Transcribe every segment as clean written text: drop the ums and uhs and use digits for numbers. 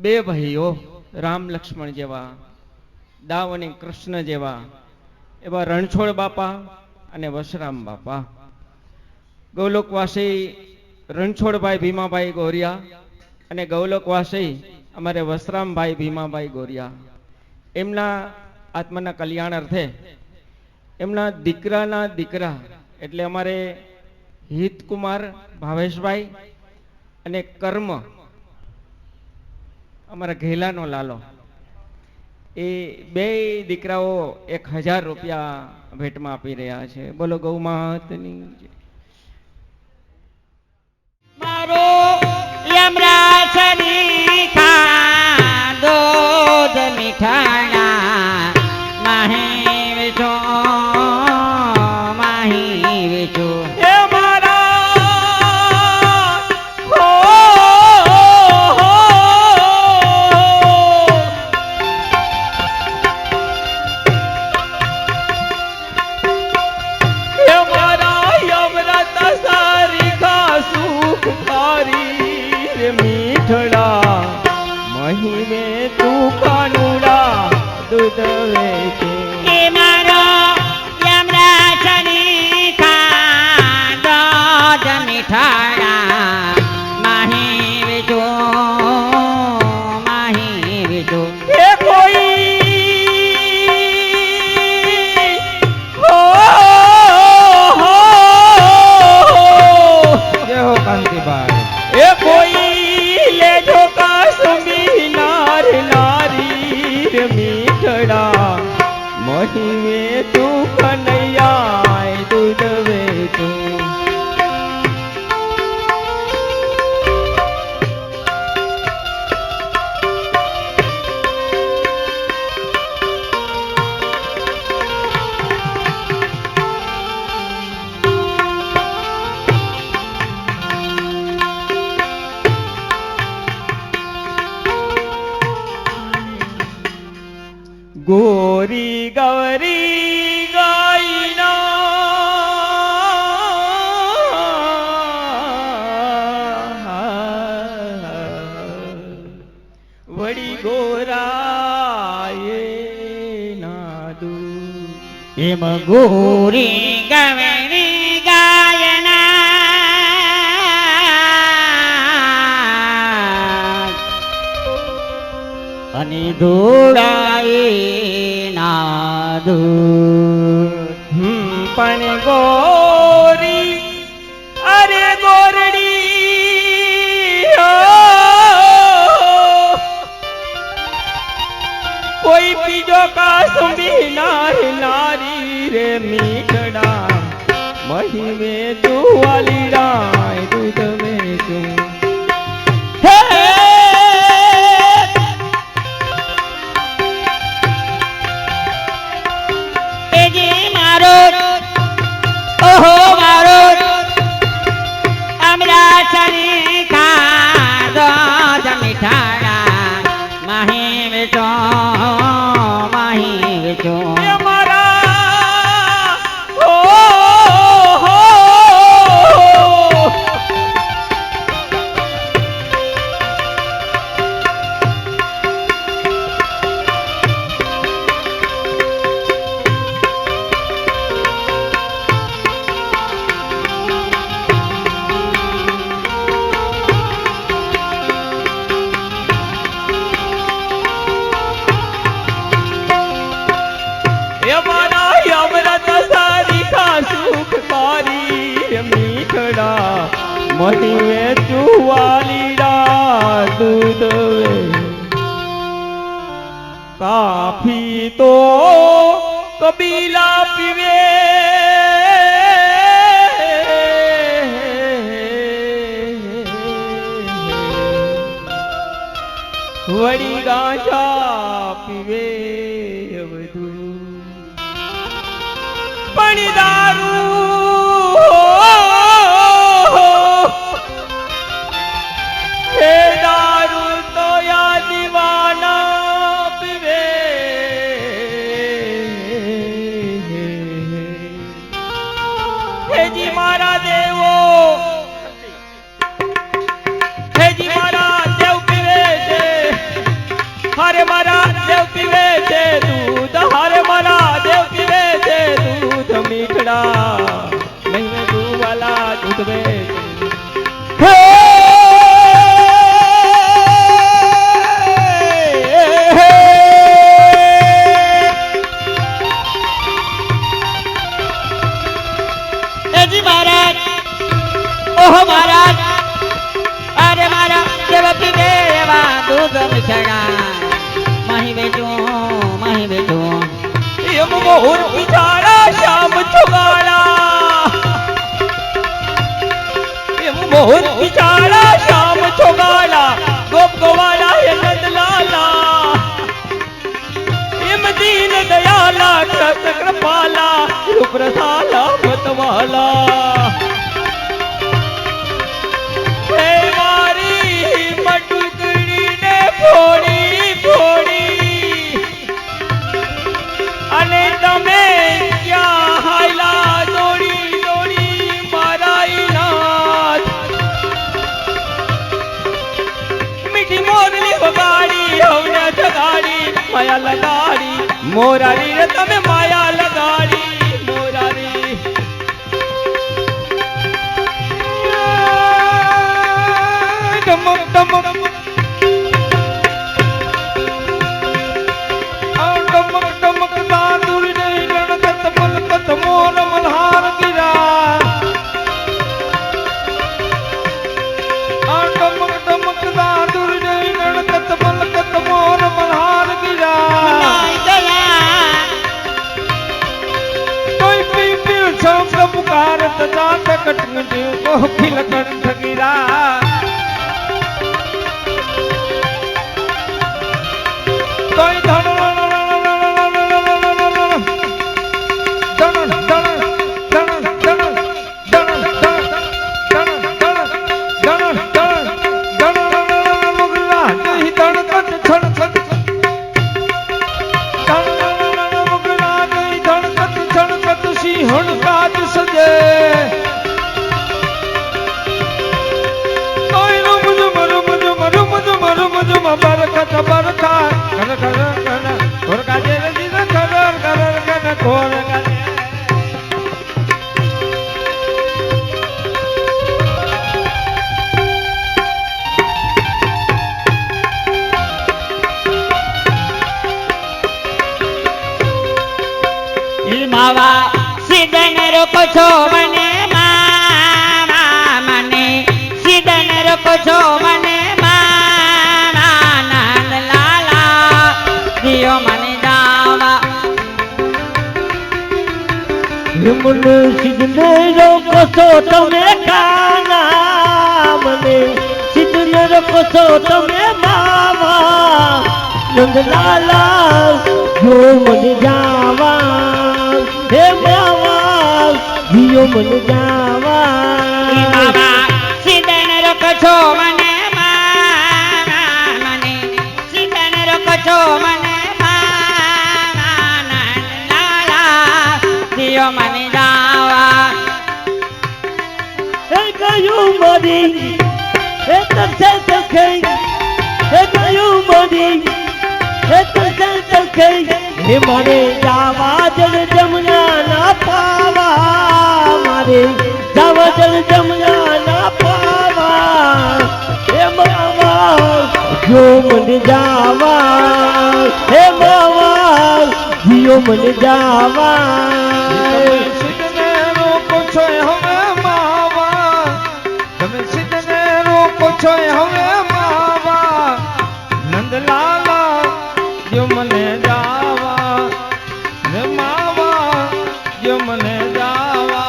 બે ભાઈઓ રામ લક્ષ્મણ જેવા, દાવ અને કૃષ્ણ જેવા એવા રણછોડ બાપા અને વસરામ બાપા. ગૌલોકવાસી રણછોડભાઈ ભીમાભાઈ ગોરિયા અને ગૌલોકવાસી અમારે વસરામભાઈ ભીમાભાઈ ગોરિયા, એમના આત્માના કલ્યાણ અર્થે એમના દીકરાના દીકરા એટલે અમારે હિતકુમાર ભાવેશભાઈ અને કર્મ અમારા ઘેલાનો લાલો, એ બે દીકરાઓ 1000 રૂપિયા ભેટમાં આપી રહ્યા છે. બોલો ગૌ માતની જય. મારો યમરાજની ખાધો જ મીઠાણા માહી વેચો માહી વેચો હે મારા હો હે મારા યમરાજ સારી સુખ તારી રે મીઠડા મહિમે તું કાનુડા દૂધ વેચે. એ મારો યમરાજની ખાધો જ મીઠાણા માહી વેચો માહી વેચો હે કોઈ હો હો જય હો કાંતિભાઈ. એ કોઈ લેજો કાસુંબી નાર નારી રે મીઠડા મહિમે તું કનૈયા દૂધ વેચું. ગોરી ગૌરી ગાયના વળી ગોરાએ નાદુ. એમ ગોરી ગવરી ગાયના અને ધોળાએ નાદુ. પણ ગોરી અરે ગોરડી કોઈ બીજો કાસુંબી નારી નારી રે મીઠડા મહિમે તું વાલી રાય દૂધ વેચું. ઓહો મારો અમરાસરી ખાધો જ મીઠાણા માહી વેચો માહી વેચો મારા હો હો મહિમે ચુવાલીડા દૂધ વે. કાફી તો કબીલા પીવે વળી ગાંજા પીવે વધુ પણ દારૂ દારૂ તો યા દીવાના પીવે. હેજી મારા દેવો હેજી મારા દેવ પીવે છે मोहर बिचारा श्याम छुगाला मोहर बिचारा श्याम छुगाला गोप गोवाला ये नंदलाला इम दीन दयाला कृष्ण कृपाला रूप रसाला मतवाला हे मारी मटुकड़ी ने फोड़ी फोड़ी अने तमे क्या हायला दौड़ी दौड़ी माराई नाथ मीठी मोरली बगाड़ी हमने जगाड़ी माया लगाड़ी मोरारी रे तमे माया लगाड़ी मोरारी डमक डमक डमक डमक दादुर नहीं गणगत मलकत मोर मल्हार गिरा डमक डमक दादुर नहीं गणगत मलकत मोर मल्हार गिरा कोई पी पी शौक पुकारत जात कटन जीव को खिल कंठ गिरा कोई धन बरकत बरखा कर कर कर और का जे जी कर कर कर खोर कर માવા સિદન રોકો છો મને મામા મને સિદન રોકો છો મને મને સિદ્ધને રોકો છો તમે કાના મને સિદ્ધને રોકો છો તમે બાવા નંદલાલા જો મને જાવા હે બાવા જીઓ મને જાવા સિદ્ધને રોકો છો મને મને સિદ્ધને રોકો છો મને મને જાવા હે ગયું મરી હે તરસે તખઈ હે ગયું મરી હે તરસે તખઈ હે મારે જાવા જલ જમના ના પાવા મારે જાવા જલ જમના ના પાવા હે માવા જો મને જાવા હે માવા જીઓ મને જાવા સિદ્ધને રોકો છો હવે માવા તમે સિદ્ધને રોકો છો હવે માવા નંદલાલા જો મને જાવા રે માવા જો મને જાવા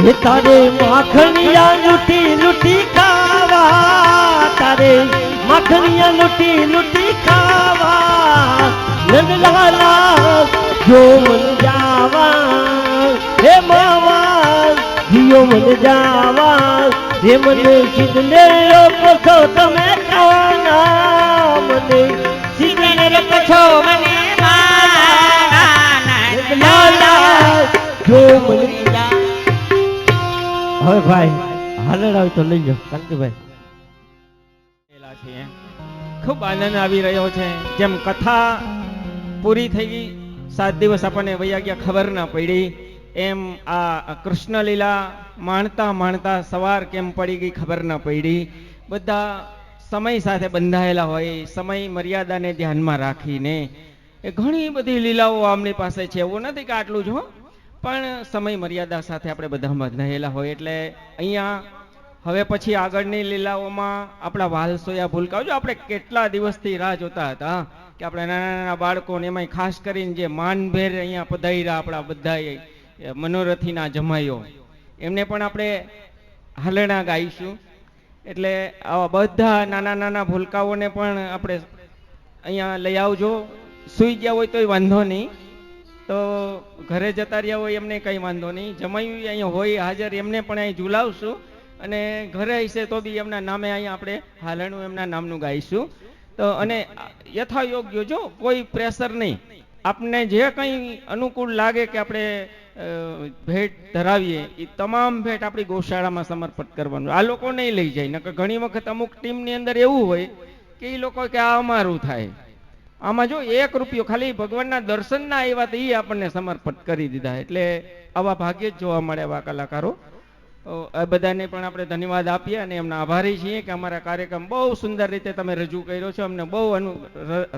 એ તારે માખણિયા લૂટી લૂટી ખાવા, તારે માખણિયા લૂટી લૂટી ખાવા, નંદલાલા જો મન જાવા હે માવા, જીઓ મન જાવા હે મને સિદ્ધને રોકો તમે ખાના, મને સિદ્ધને રોકો છો મને મારા, નંદલાલા જો મન હવે ભાઈ હાલડ આવી તો લઈ જાઓ કાંતિભાઈ. ખૂબ આનંદ આવી રહ્યો છે. જેમ કથા પૂરી થઈ ગઈ, 7 દિવસ આપણને વયા ગયા ખબર ના પડી, એમ આ કૃષ્ણ લીલા માણતા માણતા સવાર કેમ પડી ગઈ ખબર ના પડી. બધા સમય સાથે બંધાયેલા હોય, સમય મર્યાદાને ધ્યાનમાં રાખીને એ ઘણી બધી લીલાઓ આમની પાસે છે. એવું નથી કે આટલું જ હો, પણ સમય મર્યાદા સાથે આપણે બધા બંધાયેલા હોય. એટલે અહીંયા હવે પછી આગળની લીલાઓમાં આપણા વાલસોયા ભૂલકાઓ, જો આપણે કેટલા દિવસથી રાહ જોતા હતા કે આપણે નાના નાના બાળકોને એમાંય ખાસ કરીને જે માનભેર અહીંયા પધાર્યા આપણા બધા મનોરથીના જમાઈઓ, એમને પણ આપણે હાલણા ગાઈશું. એટલે આવા બધા નાના નાના ભૂલકાઓને પણ આપણે અહીંયા લઈ આવજો. સૂઈ ગયા હોય તોય વાંધો નહીં, તો ઘરે જતા રહ્યા હોય એમને કંઈ વાંધો નહીં. જમાઈ અહીંયા હોય હાજર એમને પણ અહીં ઝુલાવશું, અને ઘરે હશે તો બી એમના નામે અહીંયા આપણે હાલણું એમના નામનું ગાઈશું. તો અને યથાયોગ્ય, જો કોઈ પ્રેશર નહીં, આપને જે કંઈ અનુકૂળ લાગે કે આપણે ભેટ ધરાવીએ એ તમામ ભેટ આપણી ગૌશાળામાં સમર્પિત કરવાનું. આ લોકો નહીં લઈ જાય, નકર ઘણી વખત અમુક ટીમની અંદર એવું હોય કે એ લોકો કે આ અમારું થાય. આમાં જો 1 રૂપિયો ખાલી ભગવાનના દર્શનના આવ્યા તો એ આપણને સમર્પિત કરી દીધા. એટલે આવા ભાગ્ય જ જોવા મળે આવા કલાકારો. આ બધાને પણ આપણે ધન્યવાદ આપીએ અને એમના આભારી છીએ કે અમારા કાર્યક્રમ બહુ સુંદર રીતે તમે રજૂ કર્યો છો. અમને બહુ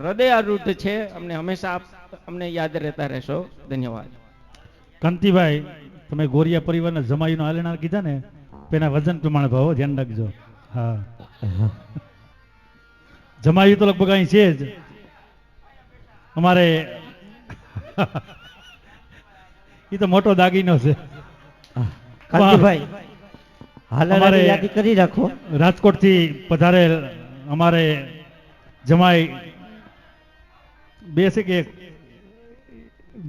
હૃદયારૂઢ છે, અમને હંમેશા અમને યાદ રહેતા રહેશો. ધન્યવાદ. કાંતિભાઈ, તમે ગોરિયા પરિવારના જમાઈનો આલેણા કીધા ને, તેના વજન પ્રમાણે ભાવ ધ્યાન રાખજો. હા, જમાઈ તો લગભગ અહીં છે જ અમારે. એ તો મોટો દાગીનો છે. કાંતિભાઈ હાલડાની યાદી કરી રાખો. રાજકોટ થી પધારેલ અમારે જમાઈ બે છે કે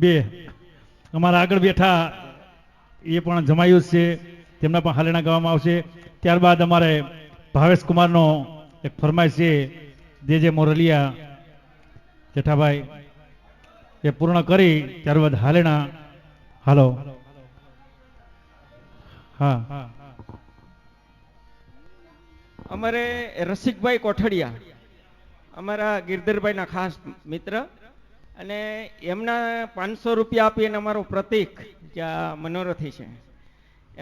બે અમારા આગળ બેઠા એ પણ જમાયું છે, તેમના પણ હાલણા ગાવામાં આવશે. ત્યારબાદ અમારે ભાવેશ કુમારનો એક ફરમાઈશ છે, જે મોરલિયા જેઠાભાઈ એ પૂર્ણ કરી ત્યારબાદ હાલણા. હાલો. હા, અમારે રસિકભાઈ કોઠડિયા, અમારા ગિરધરભાઈના ખાસ મિત્ર, અને એમના 500 રૂપિયા આપીને અમારું પ્રતીક જ્યાં મનોરથી છે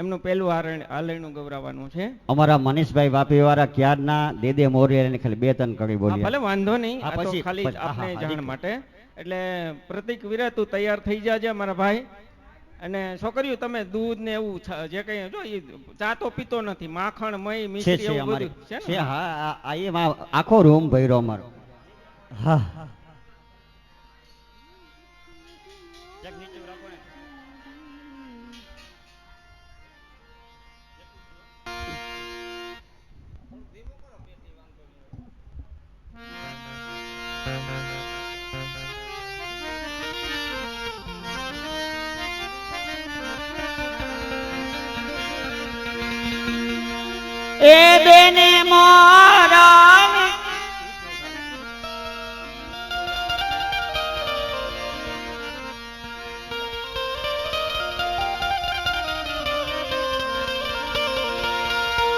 એમનું પહેલું હાલણું ગૌરવવાનું છે. અમારા મનીષભાઈ વાપી વાળા ક્યારના દેદે મોરિયા ખાલી 2-3 કડી બોલી. ભલે વાંધો નહીં, આ તો ખાલી આપને જાણ માટે. એટલે પ્રતીક વીરા તું તૈયાર થઈ જાજે મારા ભાઈ. અને છોકરીઓ તમે દૂધ ને એવું જે કઈ જો એ ચા તો પીતો નથી, માખણ મય મિશ્રી એવું બધું છે ને. હા, એમાં આખો રૂમ ભર્યો અમારો. હા, એ દેને મોરા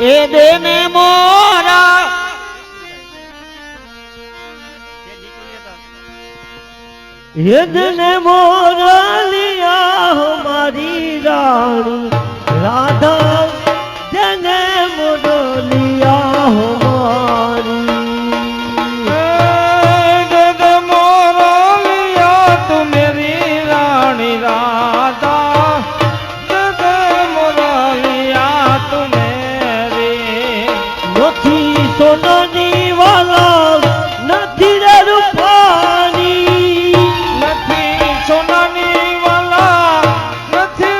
એ દેને મોરા યદને મોરલિયા હમારી રાણી રાધા, જને મોરલિયા હમારી મોરલિયા તું મેરી રાણી રાધા, મોરલિયા તું મેરી. નથી સોનાની વાલા નથી રે રૂપાની, નથી સોનાની વાલા નથી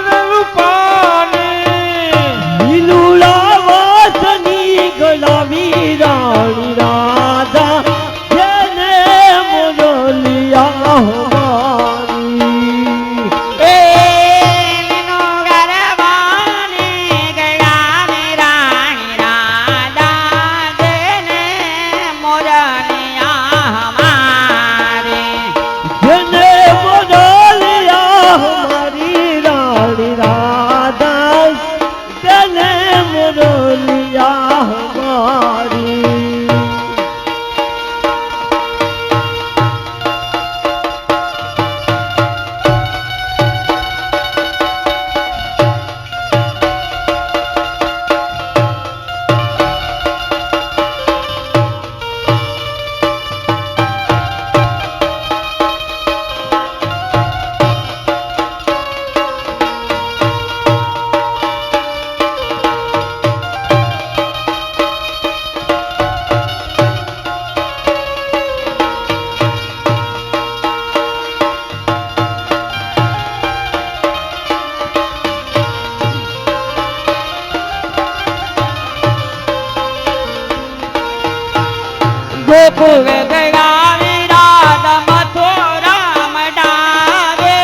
ગોકુળ ગયા વિરાટ મથુરા મડાવે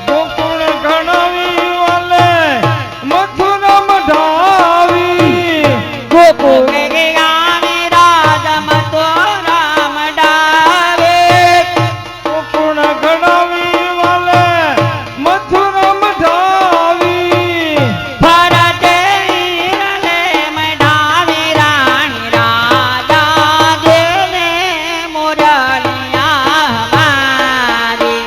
ગોકુળ ગણાવી વાલે મથુરા મઢાવી ગોકુળ ગયા વિરાટ મથુરા મડાવે ગોકુળ ગણાવી વાલે મથુરા મઢાવી ભરતે ઈરલે મડાવી રાણી રાજા જેને મોરલિયા મારી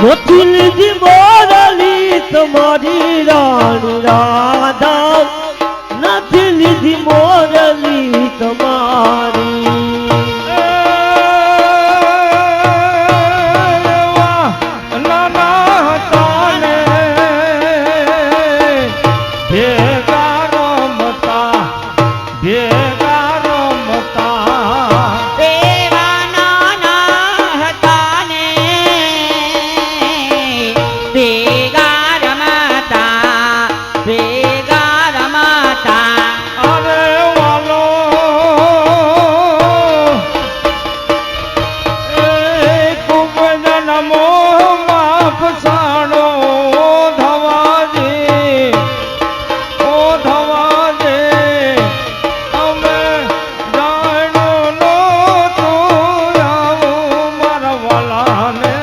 નથી લીધી મોરલી તમારી રાણી રાધા નથી લીધી મોરલી તમારી નાના હતા ને ભેગા રમતા ભેગા રમતા દેવા નાના હતા ને ભેગા રમતા ભેગા રમતા અરે વાલો એ ખૂબ જન્મો માં ફસાણો ધવાજી ઓ ધવાજી અમે જાણો નો તું આવું મારા વાલાને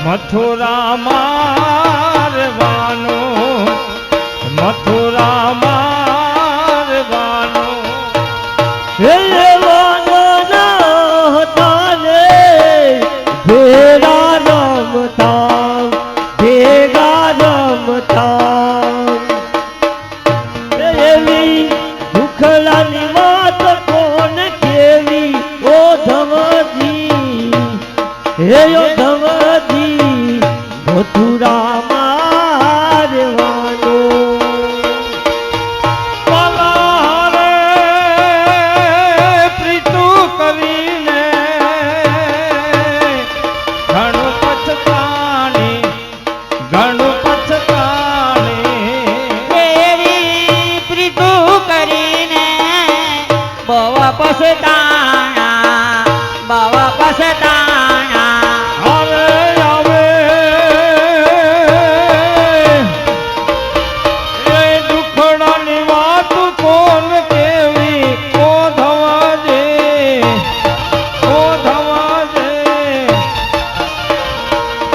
મથુરા મારવાનું મથુરા મારવાનું હે વાના હતા ને ભેગા રમતા ભેગા રમતા એવી દુખલાની વાત કોણ કેવી ઓ ધવજી હે ઓ ધવજી મથુરા મારવાનું પલારે પ્રીતુ કરીને ઘણું પછતાણી ઘણું પછતાણી એવી પ્રીતુ કરીને બવ પછતાણા બવ પછતાણા હવે આવે એ દુખડાની વાત કોણ કેવી ઓ ધવાજે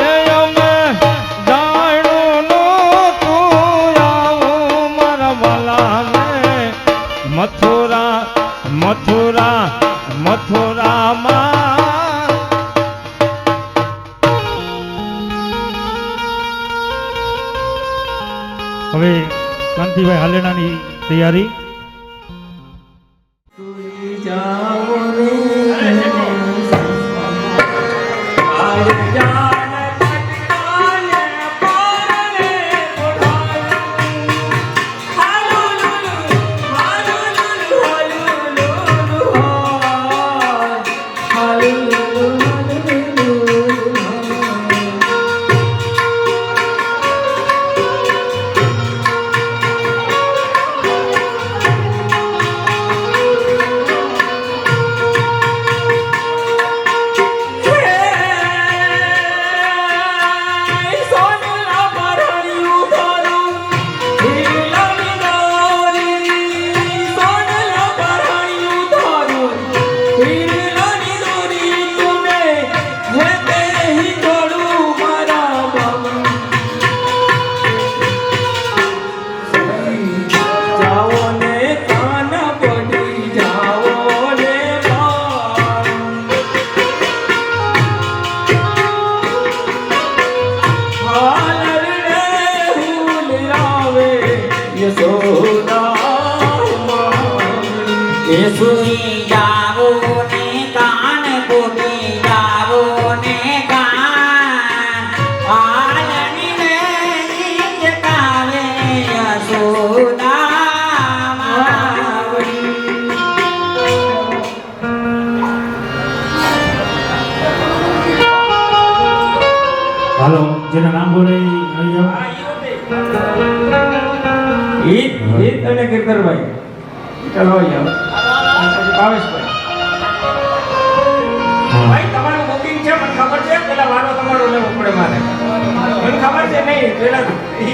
એ અમે જાણું નો તું આવું મારા વાલાને મથુરા મથુરા મથુરામાં હવે કાંતિભાઈ હાલેણાની તૈયારી સુઈ જાવો ને કાન પોતી જાવો ને કાન આલણી ને ગીત ગાવે યશોદા માવડી હાલો જેના નામ બોલે હિત અને કીર્તનભાઈ ચાલો ભાવેશભાઈ ભાઈ તમારું બુકિંગ છે મને ખબર છે પેલા વારો તમારો લેવો પડે મારે મને ખબર છે નહીં પેલા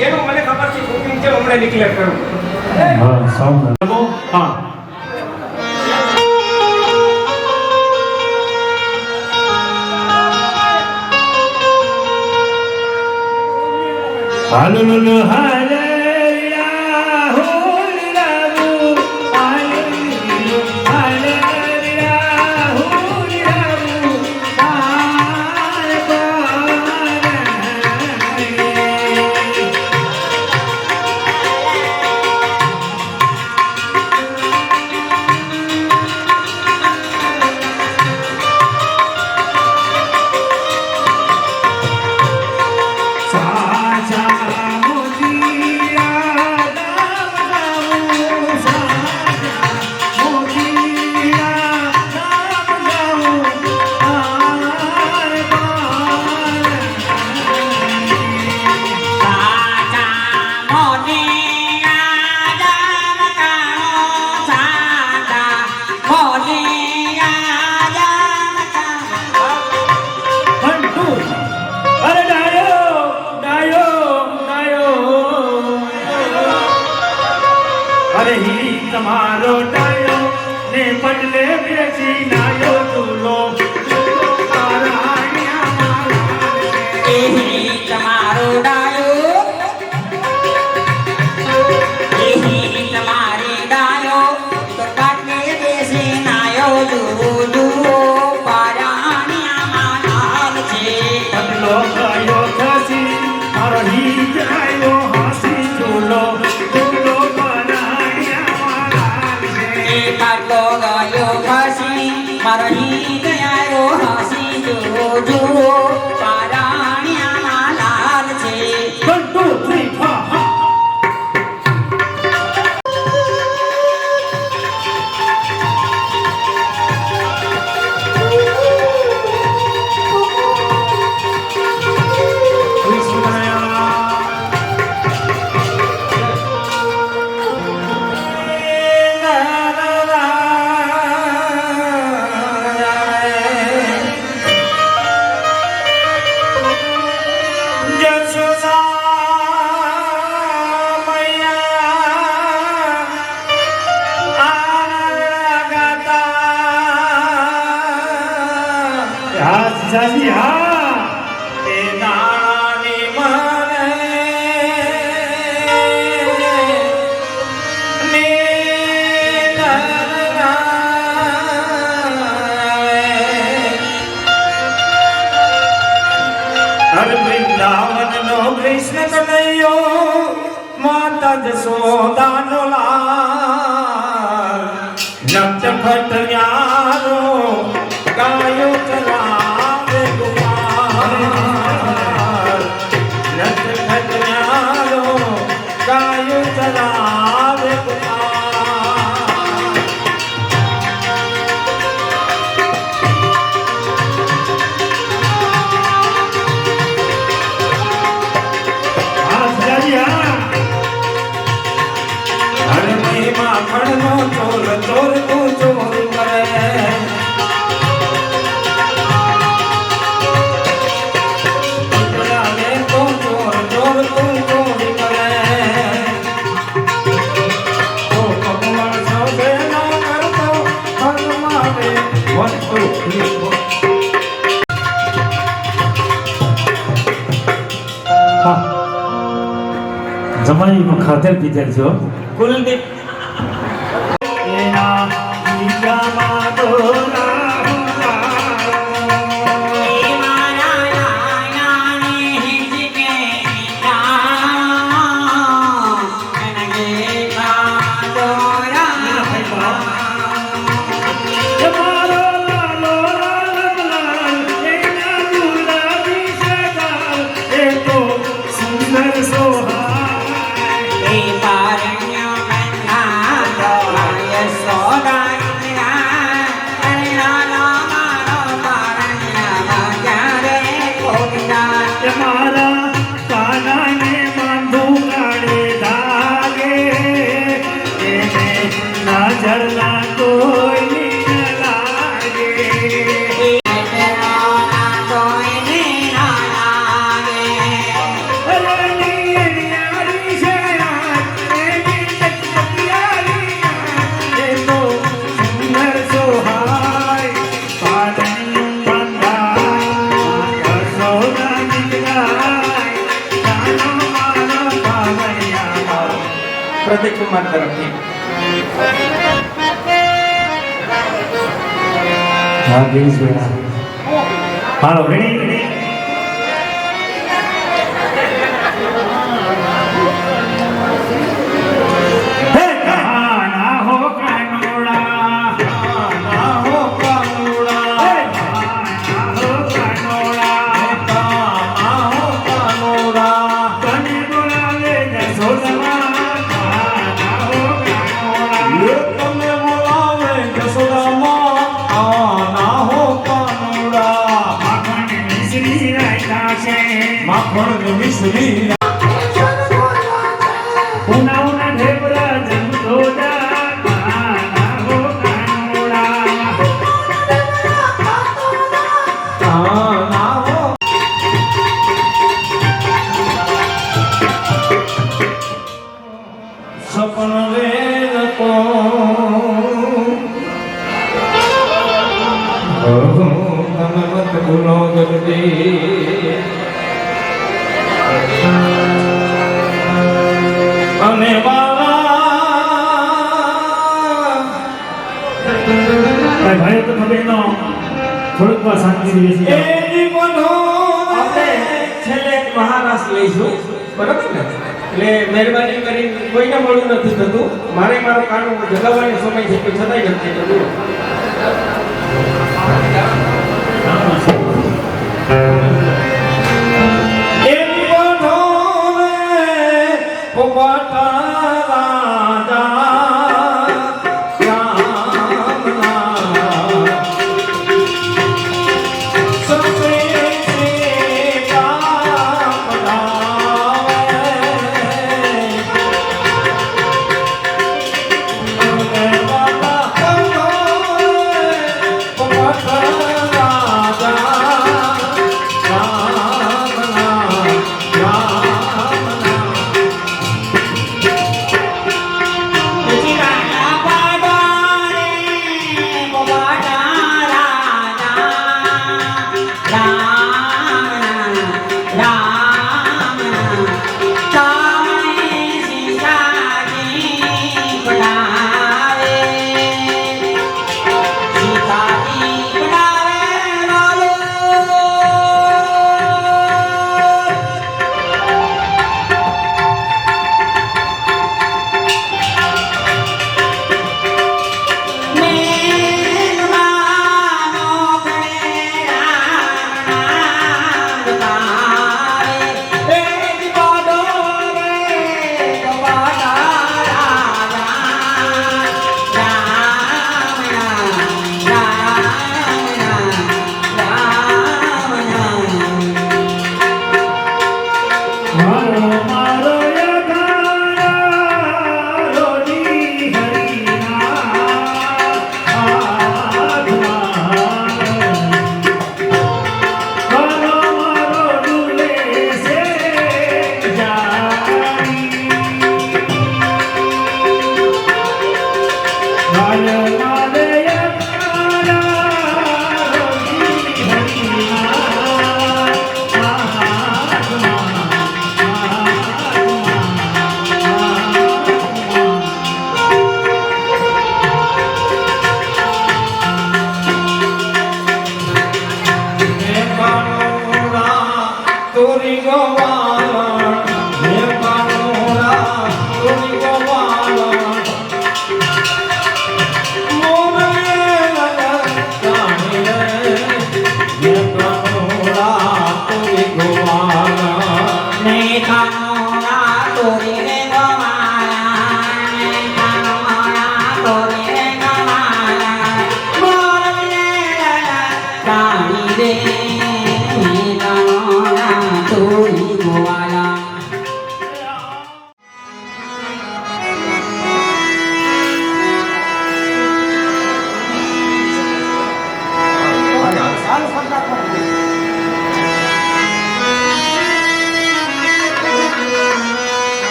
એનું મને ખબર છે બુકિંગ છે હમણાં ડિક્લેર કરું હા સાઉન્ડ હા હાલો હાલેલુયા હોલાલુ હાલેલુયા હોલાલુ બાર તમારો ડાયો ને બદલે બેસી નાયો તુલો તમારો ડાયો તમારી ડાયો તો પાટલે બેસી નાયો દૂધુ પારાણિયામાં લાલ છે બદલો ગયો ખસી મારો હી જાયો હાસી તુલો તુલો પાટલો ગયો ખસી મારો હિત આવ્યો હસી જોજો પારાણિયામાં લાલ છે 1 2 3 4 જાજી હા એ નાની મને હર વૃંદાવન નો કૃષ્ણ કનૈયો માતા જશોદાનો લાલ નક્ત ખટયારો ગાયો ચલાવે ગોપાલ નક્ત ખટયારો ગાયો ચલાવે ગોપાલ હર મહિમા ખણનો ચોર ચોર તું ચોર કરે પુતળાને તો ચોર ચોર તું ચોર કરે તો ભગવાન સૌને ના કરતો હર મારે 1 2 3 જમાઈ નું ખાતર પીધેલ છો કુલદીપ એના બીજામાં દોલા પ્રદીપ કુમાર તરફથી. હા ગિરીશભાઈ હાલો રેડી હે કાના હો કાનોડા કાના હો કાનોડા હે કાના હો કાનોડા કાના હો કાનોડા તને બોલાવે જસોદા કાના હો કાનોડા તમને બોલાવે જસોદા કાના હો કાનોડા માખણ મિશ્રી રાયતા છે માખણ મિશ્રી ઉના ઉના ઢેબરા જમદોડા કાના હો કાનોડા કાના હો સપન વેદ કો તમે મત ભૂલો જગદી અને ભાઈ તો બહેનો થોડીક વાર શાંતિ બેસી આપણે છેલ્લે એક મહારાસ લઈશું, બરાબર ને? એટલે મહેરબાની કરી કોઈને મળવું નથી થતું. મારે મારો કામ જગાવવાનો સમય છે તો છતાંય નથી થતું.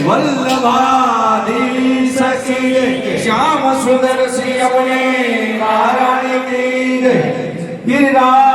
वल्लभाधीश की जय श्याम सुंदर श्री अपने महारानी की जय गिरिराज